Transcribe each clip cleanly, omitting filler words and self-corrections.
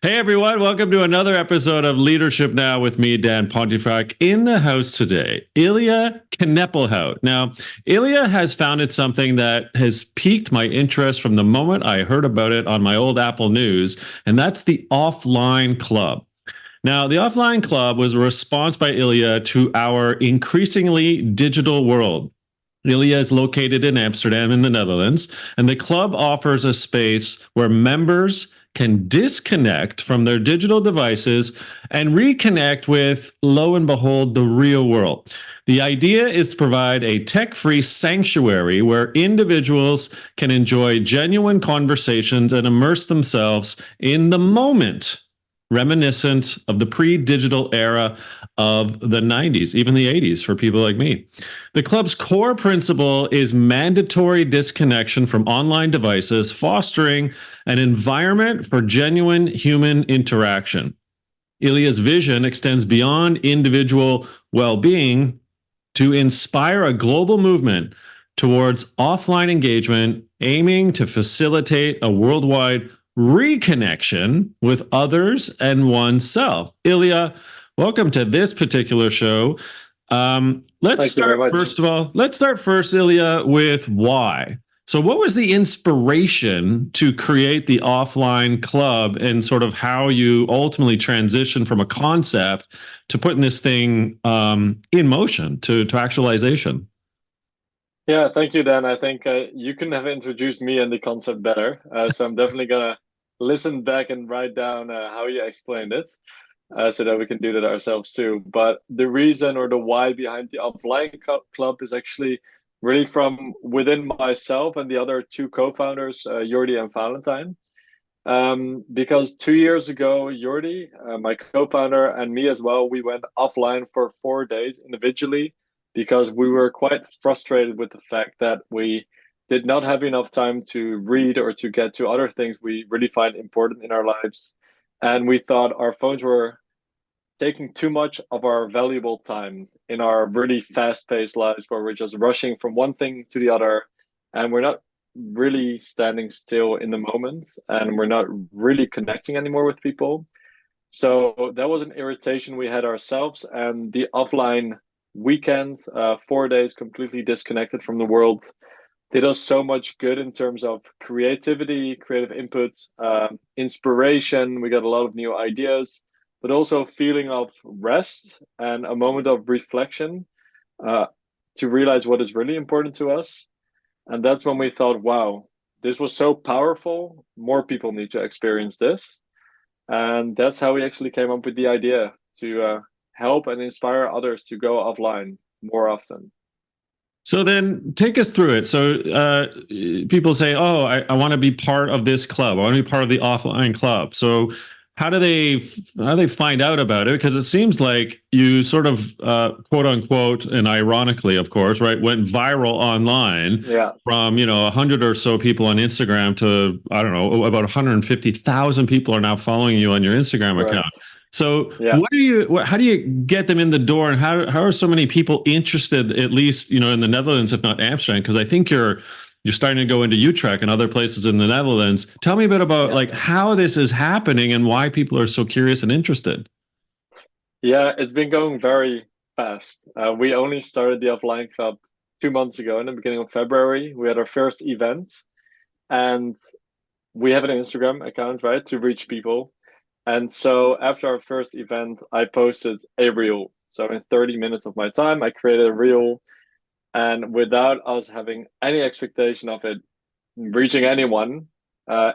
Hey everyone, welcome to another episode of Leadership Now with me, Dan Pontifex. In the house today, Ilya Kneppelhout. Now, Ilya has founded something that has piqued my interest from the moment I heard about it on my old Apple News, and that's the Offline Club. Now, the Offline Club was a response by Ilya to our increasingly digital world. Ilya is located in Amsterdam in the Netherlands, and the club offers a space where members can disconnect from their digital devices and reconnect with, lo and behold, the real world. The idea is to provide a tech free sanctuary where individuals can enjoy genuine conversations and immerse themselves in the moment, reminiscent of the pre digital era of the 90s, even the 80s for people like me. The club's core principle is mandatory disconnection from online devices, fostering an environment for genuine human interaction. Ilya's vision extends beyond individual well being to inspire a global movement towards offline engagement, aiming to facilitate a worldwide reconnection with others and oneself. Ilya, welcome to this particular show. Let's Thank you very start much. first of all. Let's start first, Ilya, with why. So, what was the inspiration to create the offline club, and sort of how you ultimately transitioned from a concept to putting this thing in motion to actualization? Yeah, thank you, Dan. I think you couldn't have introduced me and the concept better. So I'm definitely gonna listen back and write down how you explained it, so that we can do that ourselves too. But the reason or the why behind the offline club is actually really from within myself and the other two co-founders, Jordi and Valentine. Because 2 years ago, Jordi, my co-founder, and me as well, we went offline for 4 days individually because we were quite frustrated with the fact that we did not have enough time to read or to get to other things we really find important in our lives. And we thought our phones were taking too much of our valuable time in our really fast-paced lives where we're just rushing from one thing to the other, and we're not really standing still in the moment, and we're not really connecting anymore with people. So that was an irritation we had ourselves, and the offline weekend, 4 days completely disconnected from the world, did us so much good in terms of creativity, creative input, inspiration. We got a lot of new ideas, but also a feeling of rest and a moment of reflection, uh, to realize what is really important to us. And that's when we thought, wow, this was so powerful. More people need to experience this. And that's how we actually came up with the idea to help and inspire others to go offline more often. So then take us through it. So people say, oh, I want to be part of this club. I want to be part of the offline club. So how do they find out about it? Because it seems like you sort of quote unquote, and ironically, of course, right, went viral online Yeah, from 100 or so people on Instagram to, I don't know, about 150,000 people are now following you on your Instagram account. correct. So Yeah. how do you get them in the door, and how are so many people interested, at least, in the Netherlands, if not Amsterdam? Because I think you're starting to go into Utrecht and other places in the Netherlands. Tell me a bit about Yeah. like how this is happening and why people are so curious and interested. Yeah, it's been going very fast. We only started the offline club 2 months ago in the beginning of February. We had our first event, and we have an Instagram account, right, to reach people. And so after our first event, I posted a reel. So in 30 minutes of my time, I created a reel, and without us having any expectation of it reaching anyone,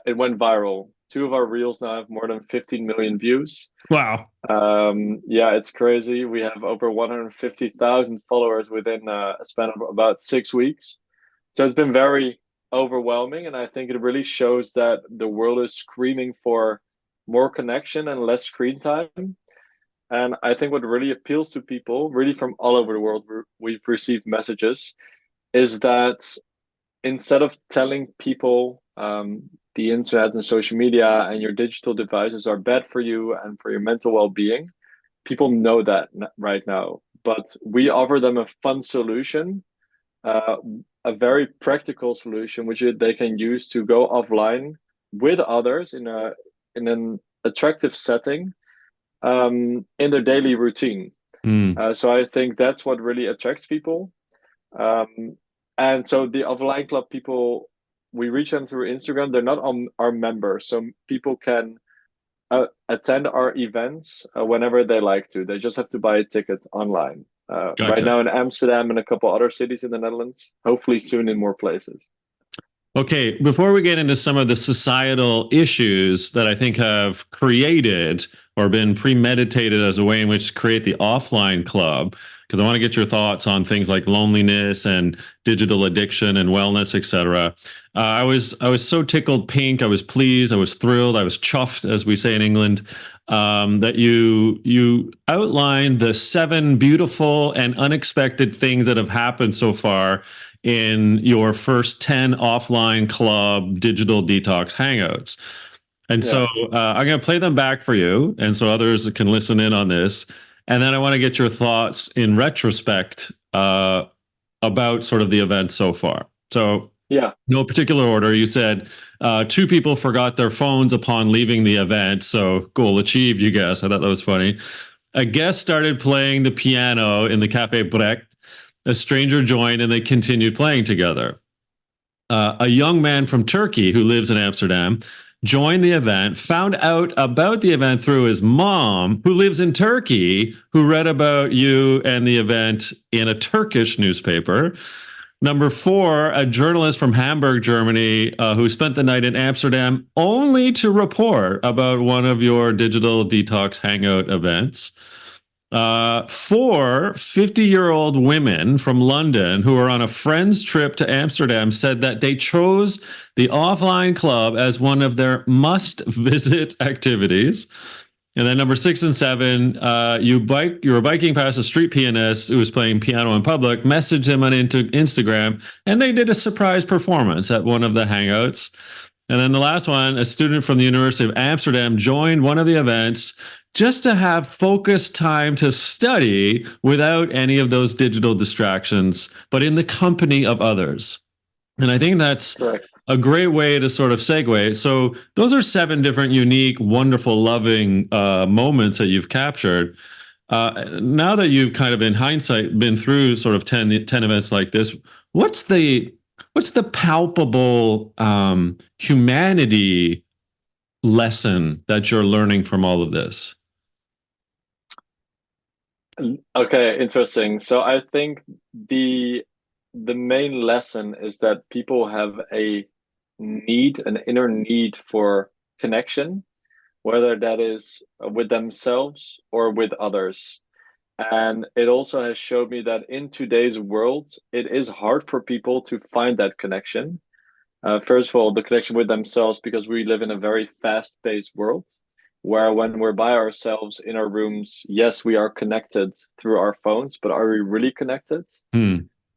it went viral. Two of our reels now have more than 15 million views. Wow. Yeah, it's crazy. We have over 150,000 followers within a span of about 6 weeks. So it's been very overwhelming. And I think it really shows that the world is screaming for more connection and less screen time. And I think what really appeals to people, really from all over the world, we've received messages, is that instead of telling people the internet and social media and your digital devices are bad for you and for your mental well-being, people know that right now. But we offer them a fun solution, uh, a very practical solution, which they can use to go offline with others in an attractive setting in their daily routine. Mm, So I think that's what really attracts people. Um, and so the offline club people, we reach them through Instagram. They're not on our members, so people can attend our events whenever they like to. They just have to buy a ticket online. Right gotcha. now in Amsterdam and a couple other cities in the Netherlands, hopefully soon in more places. Okay, before we get into some of the societal issues that I think have created or been premeditated as a way in which to create the offline club, because I want to get your thoughts on things like loneliness and digital addiction and wellness, etc. I was so tickled pink. I was pleased. I was thrilled. I was chuffed, as we say in England, that you outlined the 7 beautiful and unexpected things that have happened so far in your first 10 offline club digital detox hangouts. And so Yeah. I'm going to play them back for you. And so others can listen in on this. And then I want to get your thoughts in retrospect about sort of the event so far. So, Yeah. no particular order. You said 2 people forgot their phones upon leaving the event. So, goal achieved, you guess. I thought that was funny. A guest started playing the piano in the Cafe Brecht. A stranger joined and they continued playing together. A young man from Turkey who lives in Amsterdam joined the event, found out about the event through his mom, who lives in Turkey, who read about you and the event in a Turkish newspaper. Number 4, a journalist from Hamburg, Germany, who spent the night in Amsterdam only to report about one of your digital detox hangout events. 4 50-year-old women from London who were on a friend's trip to Amsterdam said that they chose the offline club as one of their must-visit activities. And then number 6 and 7, you were biking past a street pianist who was playing piano in public, messaged him on Instagram, and they did a surprise performance at one of the hangouts. And then the last one, a student from the University of Amsterdam joined one of the events just to have focused time to study without any of those digital distractions, but in the company of others. And I think that's Correct. a great way to sort of segue. So those are 7 different, unique, wonderful, loving moments that you've captured. Now that you've kind of in hindsight been through sort of 10 events like this, what's the palpable humanity lesson that you're learning from all of this? Okay, interesting. So I think the main lesson is that people have a need, an inner need for connection, whether that is with themselves or with others. And it also has showed me that in today's world, it is hard for people to find that connection. First of all, the connection with themselves, because we live in a very fast-paced world where when we're by ourselves in our rooms, yes, we are connected through our phones, but are we really connected? Hmm.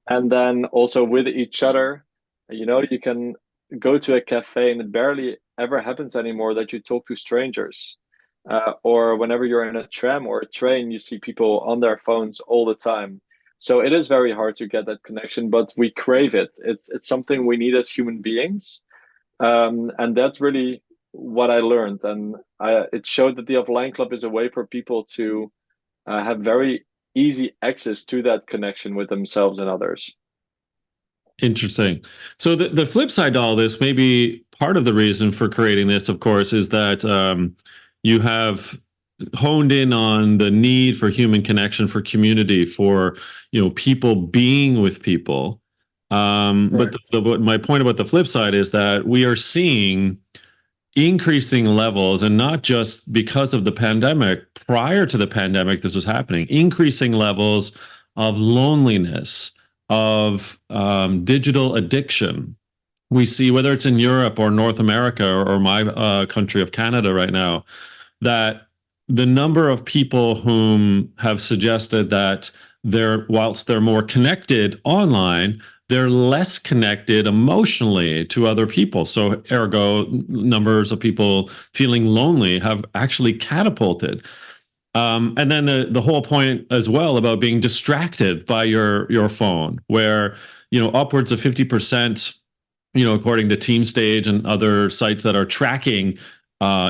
And then also with each other, you can go to a cafe and it barely ever happens anymore that you talk to strangers. Or whenever you're in a tram or a train, you see people on their phones all the time. So it is very hard to get that connection, but we crave it. It's something we need as human beings. And that's really what I learned. And it showed that the offline club is a way for people to have very easy access to that connection with themselves and others. Interesting. So the flip side to all this, maybe part of the reason for creating this, of course, is that you have honed in on the need for human connection, for community, for people being with people. But Correct. my point about the flip side is that we are seeing increasing levels, and not just because of the pandemic. Prior to the pandemic, this was happening. Increasing levels of loneliness, of digital addiction. We see, whether it's in Europe or North America or my country of Canada right now, that the number of people whom have suggested that whilst they're more connected online, they're less connected emotionally to other people. So ergo, numbers of people feeling lonely have actually catapulted. And then the whole point as well about being distracted by your phone, where upwards of 50%, according to TeamStage and other sites that are tracking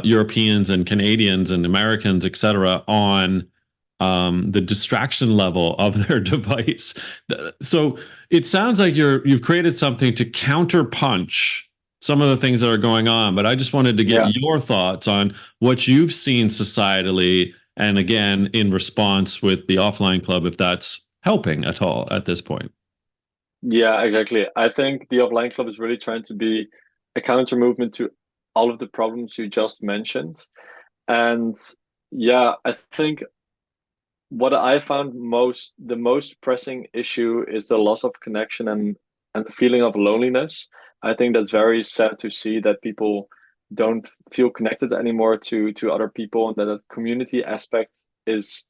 Europeans and Canadians and Americans, etc., on the distraction level of their device. So it sounds like you've created something to counterpunch some of the things that are going on. But I just wanted to get Yeah. your thoughts on what you've seen societally, and again in response with the offline club, if that's helping at all at this point. Yeah, exactly. I think the offline club is really trying to be a counter movement to all of the problems you just mentioned. And yeah, I think what I found the most pressing issue is the loss of connection and the feeling of loneliness. I think that's very sad to see that people don't feel connected anymore to other people, and that the community aspect is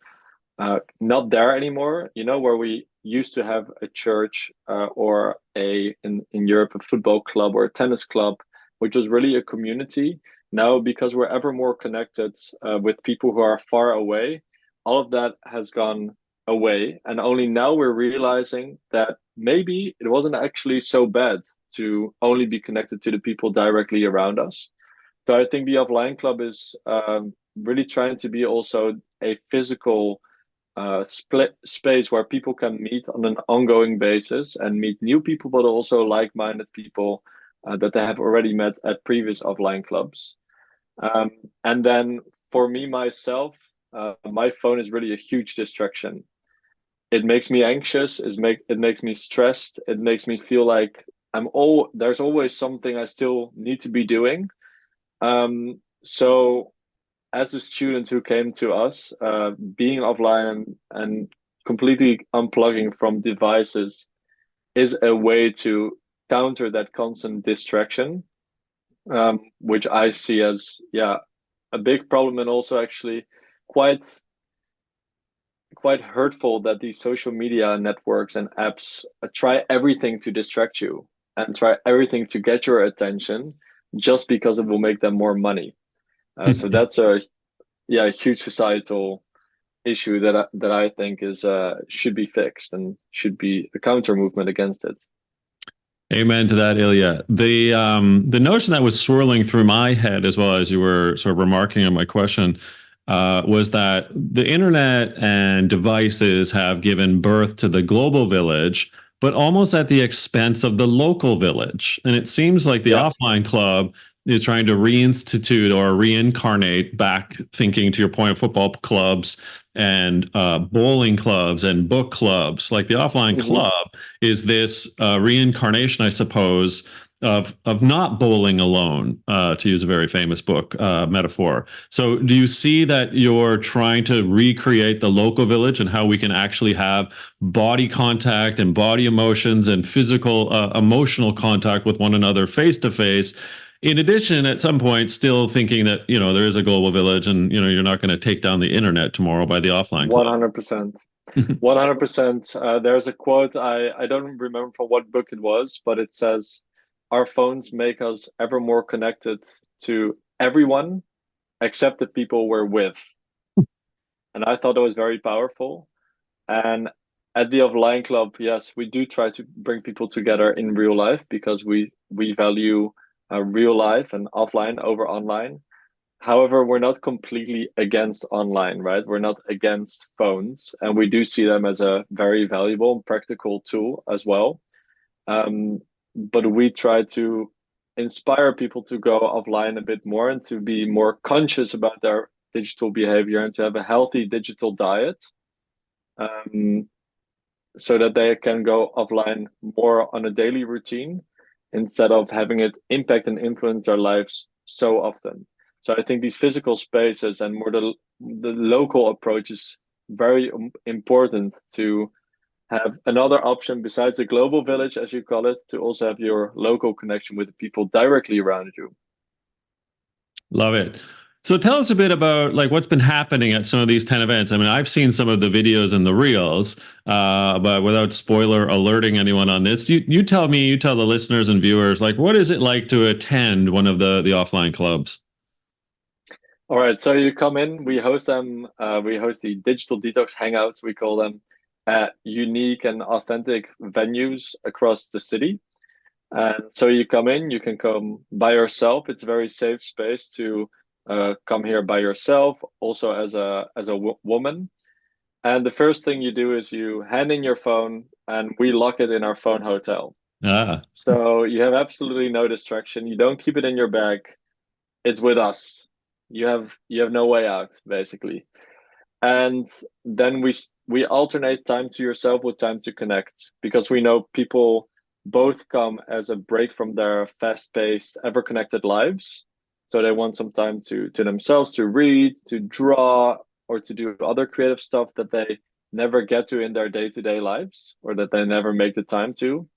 not there anymore. You know, where we used to have a church or in Europe a football club or a tennis club, which was really a community. Now, because we're ever more connected with people who are far away, all of that has gone away, and only now we're realizing that maybe it wasn't actually so bad to only be connected to the people directly around us. So I think the offline club is really trying to be also a physical split space where people can meet on an ongoing basis and meet new people, but also like-minded people that they have already met at previous offline clubs. Um, and then for me myself, my phone is really a huge distraction. It makes me anxious. It makes me stressed. It makes me feel like there's always something I still need to be doing. So as a student who came to us, being offline and completely unplugging from devices is a way to counter that constant distraction, which I see as, yeah, a big problem, and also actually quite quite hurtful that these social media networks and apps try everything to distract you and try everything to get your attention just because it will make them more money. So that's a yeah, huge societal issue that I think is should be fixed and should be a counter movement against it. Amen to that, Ilya. The notion that was swirling through my head as well as you were sort of remarking on my question was that the internet and devices have given birth to the global village, but almost at the expense of the local village. And it seems like the Yeah. offline club is trying to reinstitute or reincarnate back, thinking to your point of football clubs and bowling clubs and book clubs. Like the offline Hmm. club is this reincarnation, I suppose, of not bowling alone, to use a very famous book metaphor. So, do you see that you're trying to recreate the local village and how we can actually have body contact and body emotions and physical, emotional contact with one another face to face? In addition, at some point, still thinking that there is a global village, and you're not going to take down the internet tomorrow by the offline club. 100%. 100%. There's a quote, I don't remember from what book it was, but it says, our phones make us ever more connected to everyone except the people we're with. And I thought that was very powerful. And at the offline club, yes, we do try to bring people together in real life because we value real life and offline over online. However, we're not completely against online, right? We're not against phones, and we do see them as a very valuable and practical tool as well. Um, but we try to inspire people to go offline a bit more and to be more conscious about their digital behavior and to have a healthy digital diet, um, so that they can go offline more on a daily routine instead of having it impact and influence their lives so often. So I think these physical spaces and more the local approach is very important to have another option besides the global village, as you call it, to also have your local connection with the people directly around you. Love it. So tell us a bit about like what's been happening at some of these 10 events. I mean, I've seen some of the videos and the reels, but without spoiler alerting anyone on this, you tell me, you tell the listeners and viewers, like what is it like to attend one of the offline clubs? All right, so you come in, we host them, we host the digital detox hangouts, we call them, at unique and authentic venues across the city. And so you come in, you can come by yourself. It's a very safe space to come here by yourself, also as a woman. And the first thing you do is you hand in your phone, and we lock it in our phone hotel. Ah. So you have absolutely no distraction. You don't keep it in your bag. It's with us. You have no way out, basically. And then we alternate time to yourself with time to connect, because we know people both come as a break from their fast-paced, ever-connected lives. So they want some time to themselves, to read, to draw, or to do other creative stuff that they never get to in their day-to-day lives, or that they never make the time to.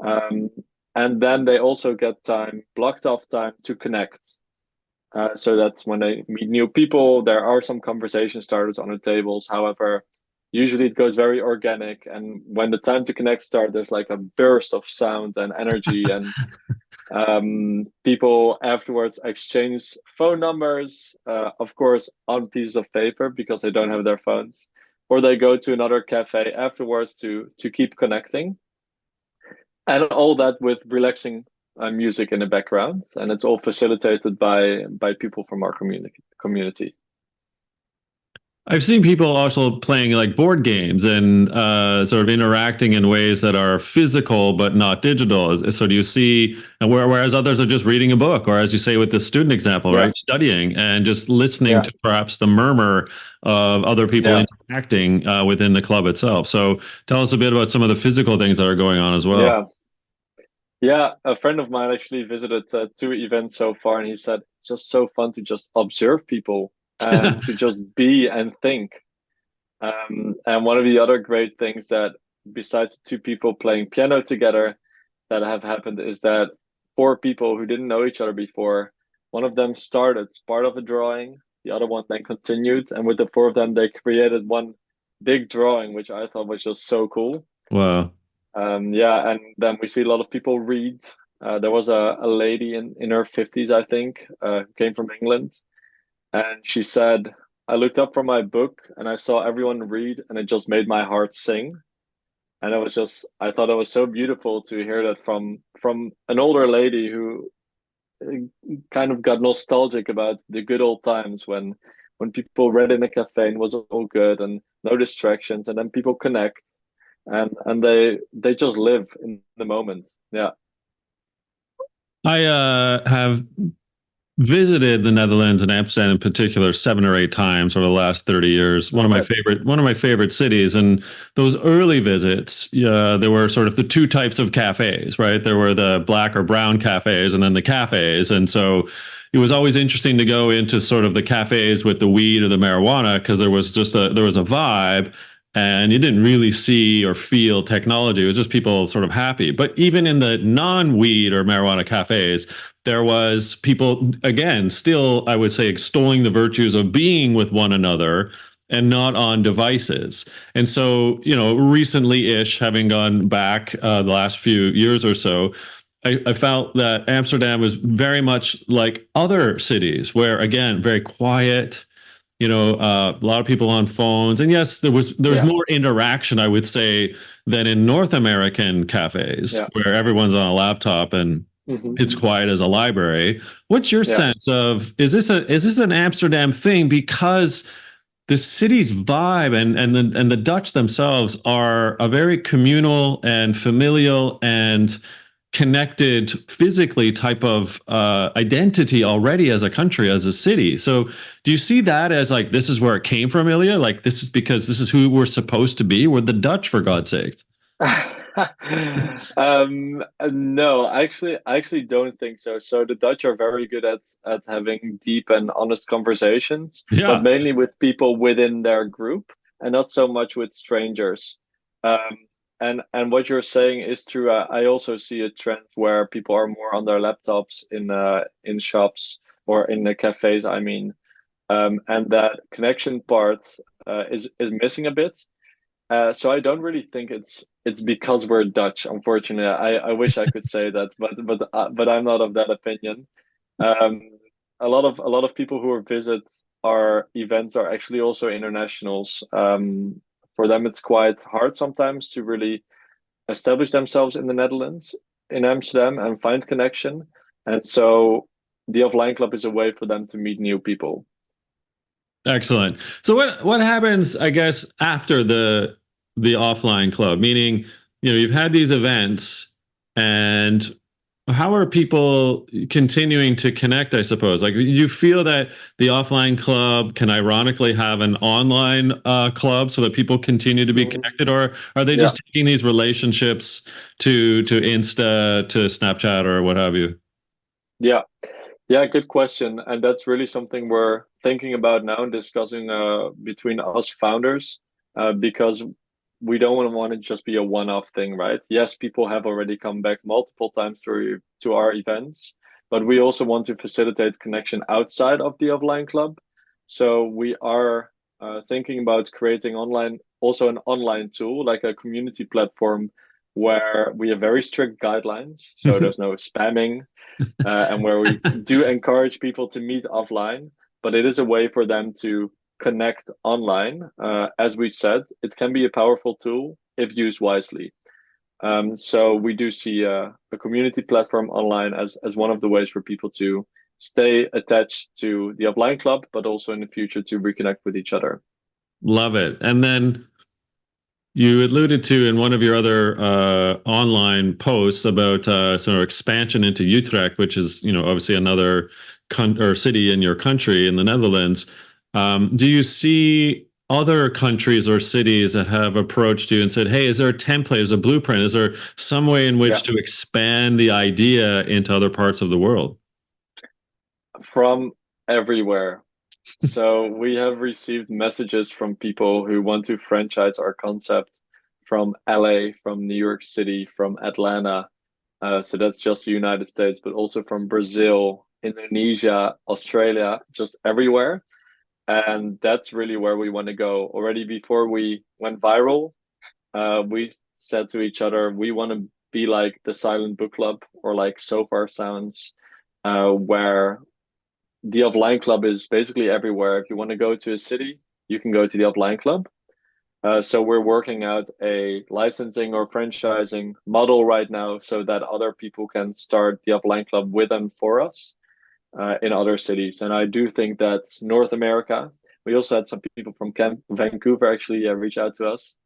um, and then they also get time, blocked off time, to connect. So that's when they meet new people. There are some conversation starters on the tables. However, usually it goes very organic. And when the time to connect starts, there's like a burst of sound and energy. And people afterwards exchange phone numbers, of course, on pieces of paper because they don't have their phones. Or they go to another cafe afterwards to keep connecting. And all that with relaxing music in the background, and it's all facilitated by people from our community. I've seen people also playing like board games and sort of interacting in ways that are physical but not digital. So do you see, and whereas others are just reading a book, or as you say with the student example, Yeah, right, studying and just listening yeah, to perhaps the murmur of other people yeah, interacting within the club itself. So tell us a bit about some of the physical things that are going on as well. yeah, yeah. A friend of mine actually visited two events so far, and he said it's just so fun to just observe people and to just be and think. And one of the other great things that, besides two people playing piano together, that have happened is that four people who didn't know each other before, one of them started part of a drawing, the other one then continued, and with the four of them, they created one big drawing, which I thought was just so cool. Wow. Yeah, and then we see a lot of people read. There was a lady in her 50s, I think, who came from England, and she said, I looked up from my book and I saw everyone read, and it just made my heart sing. And it was just, I thought it was so beautiful to hear that from an older lady who kind of got nostalgic about the good old times when people read in a cafe and was all good and no distractions, and then people connect, and they just live in the moment. Yeah. I have visited the Netherlands and Amsterdam in particular 7 or 8 times over the last 30 years. All right. One of my favorite cities. And those early visits, there were sort of the two types of cafes, right? There were the black or brown cafes and then the cafes. And so it was always interesting to go into sort of the cafes with the weed or the marijuana, because there was a vibe, and you didn't really see or feel technology. It was just people sort of happy. But even in the non-weed or marijuana cafes, there was people, again, still, I would say, extolling the virtues of being with one another and not on devices. And so, recently-ish, having gone back the last few years or so, I felt that Amsterdam was very much like other cities, where, again, very quiet, a lot of people on phones. And yes, there was Yeah. more interaction, I would say, than in North American cafes, Yeah. where everyone's on a laptop and Hmm. it's quiet as a library. What's your Yeah. sense of, is this an Amsterdam thing? Because the city's vibe and the Dutch themselves are a very communal and familial and connected physically type of identity already as a country, as a city. So do you see that as like, this is where it came from, Ilya? Like, this is because this is who we're supposed to be? We're the Dutch, for God's sake. No, I actually don't think so. So the Dutch are very good at having deep and honest conversations, but Yeah. mainly with people within their group and not so much with strangers. Um, and what you're saying is true. I also see a trend where people are more on their laptops in shops or in the cafes, I mean, and that connection part is missing a bit. So I don't really think it's because we're Dutch. Unfortunately, I wish I could say that, but I'm not of that opinion. Um, a lot of people who visit our events are actually also internationals. For them, it's quite hard sometimes to really establish themselves in the Netherlands, in Amsterdam, and find connection. And so the offline club is a way for them to meet new people. Excellent. So what happens, I guess, after the offline club? Meaning, you've had these events, and how are people continuing to connect, I suppose? Like, you feel that the offline club can ironically have an online club so that people continue to be Mhm. connected, or are they Yeah, just taking these relationships to Insta, to Snapchat, or what have you? yeah, yeah. Good question, and that's really something we're thinking about now and discussing between us founders, because we don't want to just be a one-off thing, right? Yes, people have already come back multiple times to our events, but we also want to facilitate connection outside of the offline club. So we are thinking about creating also an online tool, like a community platform where we have very strict guidelines. So there's no spamming, and where we do encourage people to meet offline, but it is a way for them to connect online. As we said, it can be a powerful tool if used wisely. So we do see a community platform online as one of the ways for people to stay attached to the offline club, but also in the future to reconnect with each other. Love it. And then you alluded to in one of your other online posts about sort of expansion into Utrecht, which is, obviously another or city in your country in the Netherlands. Do you see other countries or cities that have approached you and said, "Hey, is there a template, is there a blueprint, is there some way in which Yeah, to expand the idea into other parts of the world?" from everywhere. So we have received messages from people who want to franchise our concept from LA, from New York City, from Atlanta. So that's just the United States, but also from Brazil, Indonesia, Australia, just everywhere. And that's really where we want to go. Already before we went viral, we said to each other, we want to be like the Silent Book Club or like So Far Sounds, where the offline club is basically everywhere. If you want to go to a city, you can go to the offline club. So we're working out a licensing or franchising model right now so that other people can start the offline club with and for us in other cities. And I do think that North America, we also had some people from Vancouver actually reach out to us.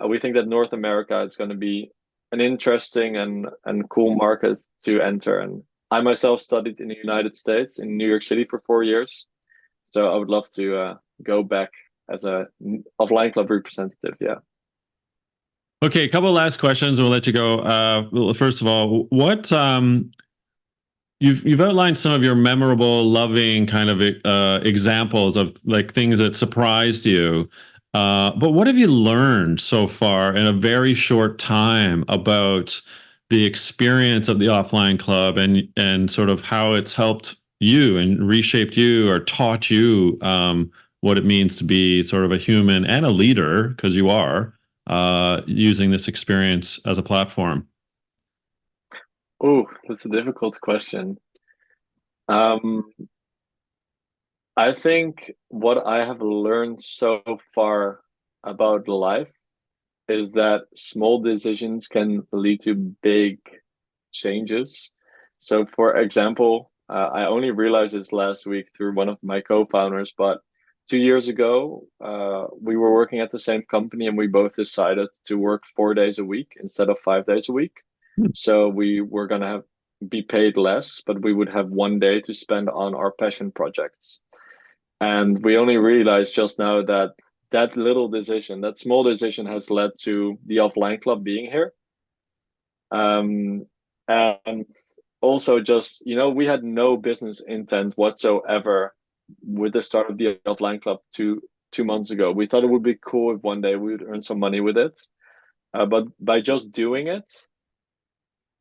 We think that North America is going to be an interesting and cool market to enter. And I myself studied in the United States in New York City for 4 years, so I would love to go back as a offline club representative. Yeah. Okay, a couple of last questions, and we'll let you go. Well, first of all, what you've outlined some of your memorable, loving kind of examples of like things that surprised you. But what have you learned so far in a very short time about the experience of the offline club, and sort of how it's helped you and reshaped you or taught you what it means to be sort of a human and a leader, because you are using this experience as a platform? Oh, that's a difficult question. Um, I think what I have learned so far about life is that small decisions can lead to big changes. So, for example, I only realized this last week through one of my co-founders, but 2 years ago, we were working at the same company and we both decided to work 4 days a week instead of 5 days a week. So we were gonna have be paid less, but we would have one day to spend on our passion projects. And we only realized just now that that little decision, that small decision, has led to the offline club being here. Um, and also, just we had no business intent whatsoever with the start of the offline club 2 months ago. We thought it would be cool if one day we would earn some money with it. But by just doing it,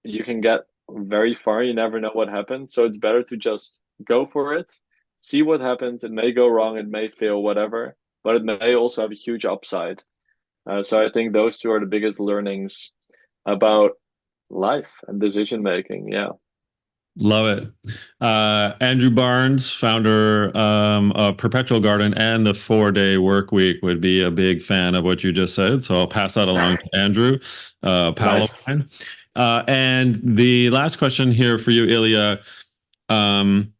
you can get very far. You never know what happens. So it's better to just go for it, see what happens. It may go wrong, it may fail, whatever, but it may also have a huge upside. So I think those two are the biggest learnings about life and decision making. Yeah. Love it. Andrew Barnes, founder of Perpetual Garden and the 4 Day Work Week, would be a big fan of what you just said. So I'll pass that along to Andrew, pal of Nice. mine. And the last question here for you, Ilya. Um,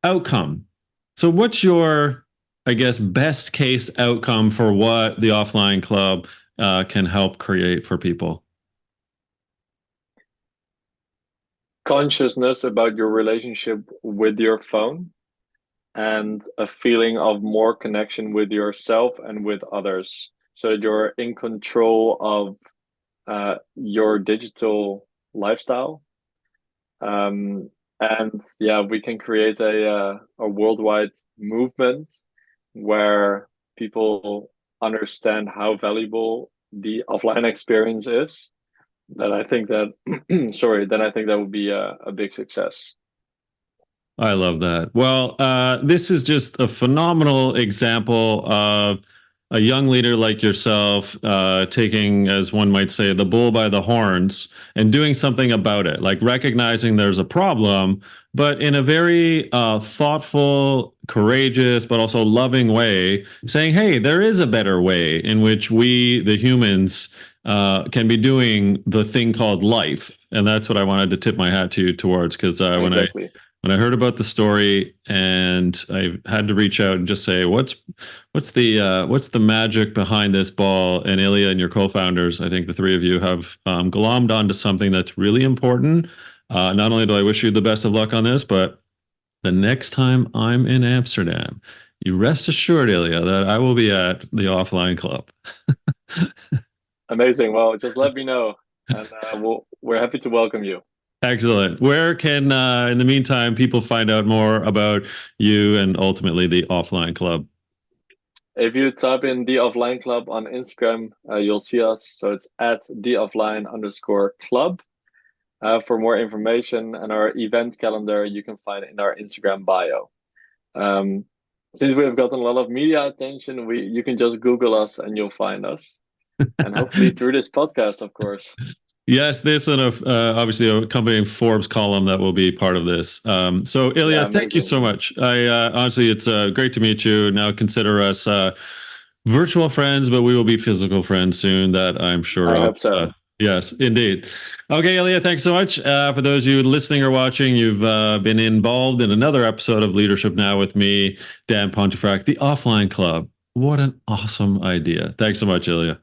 outcome. So what's your, I guess, best case outcome for what the offline club can help create for people? Consciousness about your relationship with your phone and a feeling of more connection with yourself and with others, so that you're in control of your digital lifestyle. And yeah, we can create a worldwide movement where people understand how valuable the offline experience is. Then I think that, sorry, then I think that would be a big success. I love that. Well, this is just a phenomenal example of a young leader like yourself taking, as one might say, the bull by the horns and doing something about it, like recognizing there's a problem, but in a very thoughtful, courageous, but also loving way, saying, hey, there is a better way in which we, the humans, can be doing the thing called life. And that's what I wanted to tip my hat to you towards, because Exactly. when I heard about the story, and I had to reach out and just say, what's the magic behind this ball? And Ilya and your co-founders, I think the three of you have glommed onto something that's really important. Not only do I wish you the best of luck on this, but the next time I'm in Amsterdam, you rest assured, Ilya, that I will be at the offline club. Amazing. Well, just let me know, and we're happy to welcome you. Excellent. Where can, in the meantime, people find out more about you and ultimately the offline club? If you type in the offline club on Instagram, you'll see us. So it's at the offline underscore club. For more information and our event calendar, you can find it in our Instagram bio. Um, since we've gotten a lot of media attention, we you can just Google us and you'll find us. And hopefully through this podcast, of course. Yes, this and obviously a accompanying Forbes column that will be part of this. So Yeah, Ilya, thank you amazing. so much. I honestly, it's great to meet you. Now consider us virtual friends, but we will be physical friends soon. That I'm sure I of. hope so. Yes, indeed. Okay, Ilya, thanks so much. For those of you listening or watching, you've been involved in another episode of Leadership Now with me, Dan Pontefract, the Offline Club. What an awesome idea. Thanks so much, Ilya.